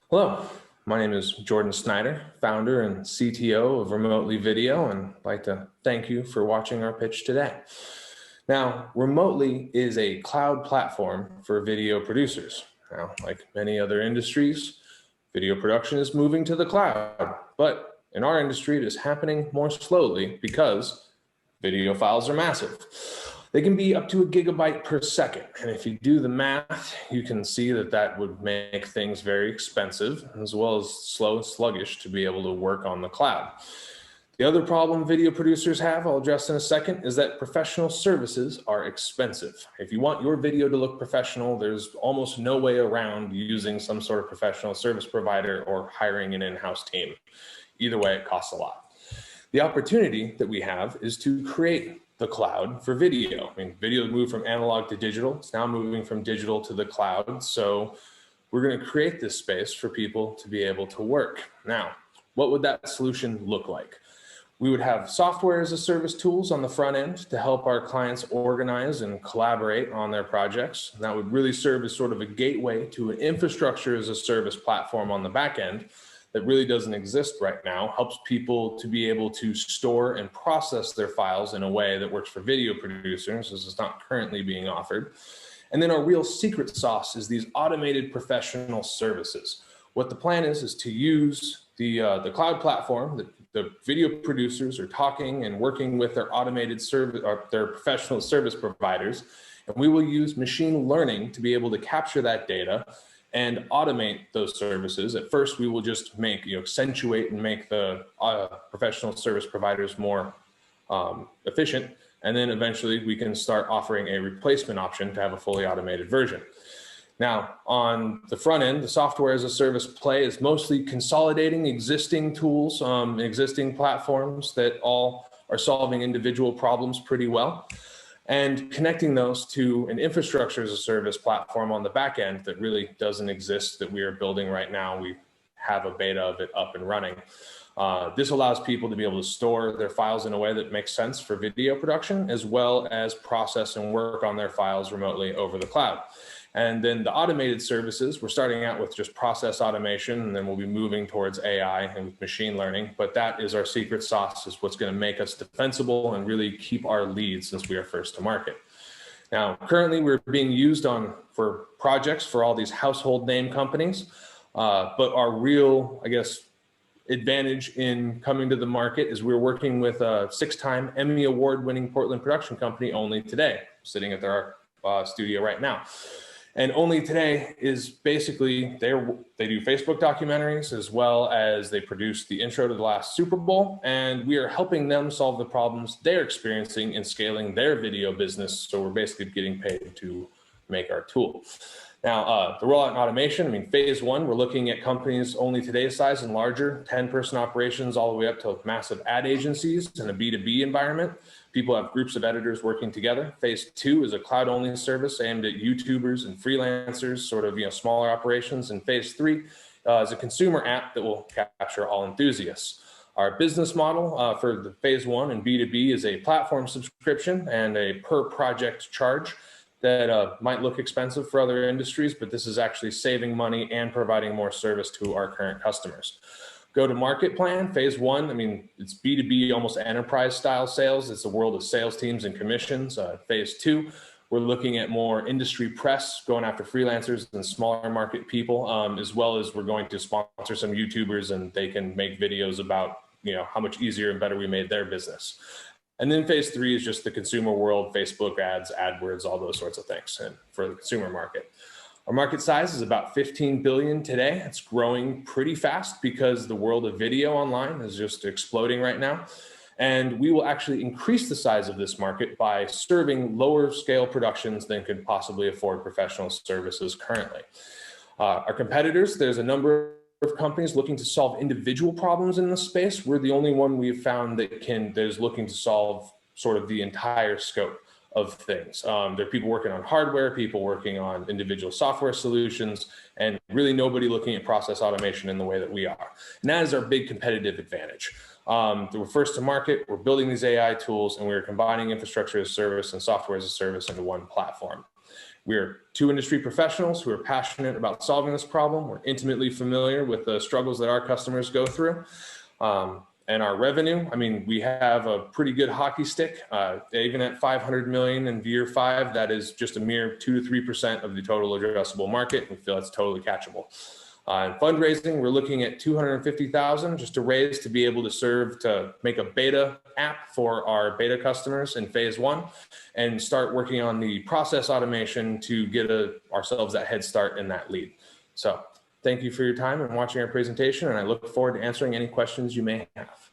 Hello, my name is Jordan Snyder, founder and CTO of Remotely Video, and I'd like to thank you for watching our pitch today. Now, Remotely is a cloud platform for video producers. Now, like many other industries, video production is moving to the cloud, but in our industry, it is happening more slowly because video files are massive. They can be up to 1 gigabyte per second. And if you do the math, you can see that that would make things very expensive, as well as slow and sluggish to be able to work on the cloud. The other problem video producers have, I'll address in a second, is that professional services are expensive. If you want your video to look professional, there's almost no way around using some sort of professional service provider or hiring an in-house team. Either way, it costs a lot. The opportunity that we have is to create the cloud for video. I mean, video moved from analog to digital. It's now moving from digital to the cloud. So we're going to create this space for people to be able to work. Now, what would that solution look like? We would have software as a service tools on the front end to help our clients organize and collaborate on their projects. And that would really serve as sort of a gateway to an infrastructure as a service platform on the back end that really doesn't exist right now, helps people to be able to store and process their files in a way that works for video producers, as it's not currently being offered. And then our real secret sauce is these automated professional services. What the plan is to use the cloud platform that the video producers are talking and working with their automated service or their professional service providers. And we will use machine learning to be able to capture that data and automate those services. At first, we will just accentuate and make the professional service providers more efficient. And then eventually we can start offering a replacement option to have a fully automated version. Now, on the front end, the software as a service play is mostly consolidating existing tools, existing platforms that all are solving individual problems pretty well, and connecting those to an infrastructure as a service platform on the back end that really doesn't exist, that we are building right now. We have a beta of it up and running. This allows people to be able to store their files in a way that makes sense for video production, as well as process and work on their files remotely over the cloud. And then the automated services, we're starting out with just process automation, and then we'll be moving towards AI and machine learning. But that is our secret sauce, is what's going to make us defensible and really keep our lead since we are first to market. Now, currently we're being used for projects for all these household name companies, but our real, advantage in coming to the market is we're working with a 6-time Emmy Award-winning Portland production company only today, sitting at their studio right now. And Only Today is basically, they do Facebook documentaries, as well as they produce the intro to the last Super Bowl. And we are helping them solve the problems they're experiencing in scaling their video business. So we're basically getting paid to make our tool. Now, the rollout and automation, phase 1, we're looking at companies Only Today's size and larger, 10-person operations all the way up to massive ad agencies in a B2B environment. People have groups of editors working together. Phase 2 is a cloud-only service aimed at YouTubers and freelancers, sort of smaller operations. And phase 3 is a consumer app that will capture all enthusiasts. Our business model for the phase 1 and B2B is a platform subscription and a per project charge that might look expensive for other industries, but this is actually saving money and providing more service to our current customers. Go-to-market plan, phase 1, it's B2B, almost enterprise style sales. It's a world of sales teams and commissions. Phase 2, we're looking at more industry press, going after freelancers and smaller market people, as well as we're going to sponsor some YouTubers and they can make videos about how much easier and better we made their business. And then phase 3 is just the consumer world, Facebook ads, AdWords, all those sorts of things, and for the consumer market. Our market size is about 15 billion today. It's growing pretty fast because the world of video online is just exploding right now. And we will actually increase the size of this market by serving lower scale productions than could possibly afford professional services currently. Our competitors, there's a number of companies looking to solve individual problems in this space. We're the only one we've found that is looking to solve sort of the entire scope of things. There are people working on hardware, people working on individual software solutions, and really nobody looking at process automation in the way that we are. And that is our big competitive advantage. We're first to market, we're building these AI tools, and we're combining infrastructure as a service and software as a service into one platform. We're two industry professionals who are passionate about solving this problem. We're intimately familiar with the struggles that our customers go through. And our revenue, I mean, we have a pretty good hockey stick. Even at 500 million in year 5, that is just a mere 2 to 3% of the total addressable market. We feel that's totally catchable. In fundraising, we're looking at 250,000 just to raise to be able to serve, to make a beta app for our beta customers in phase 1 and start working on the process automation to get ourselves that head start in that lead. So thank you for your time and watching our presentation, and I look forward to answering any questions you may have.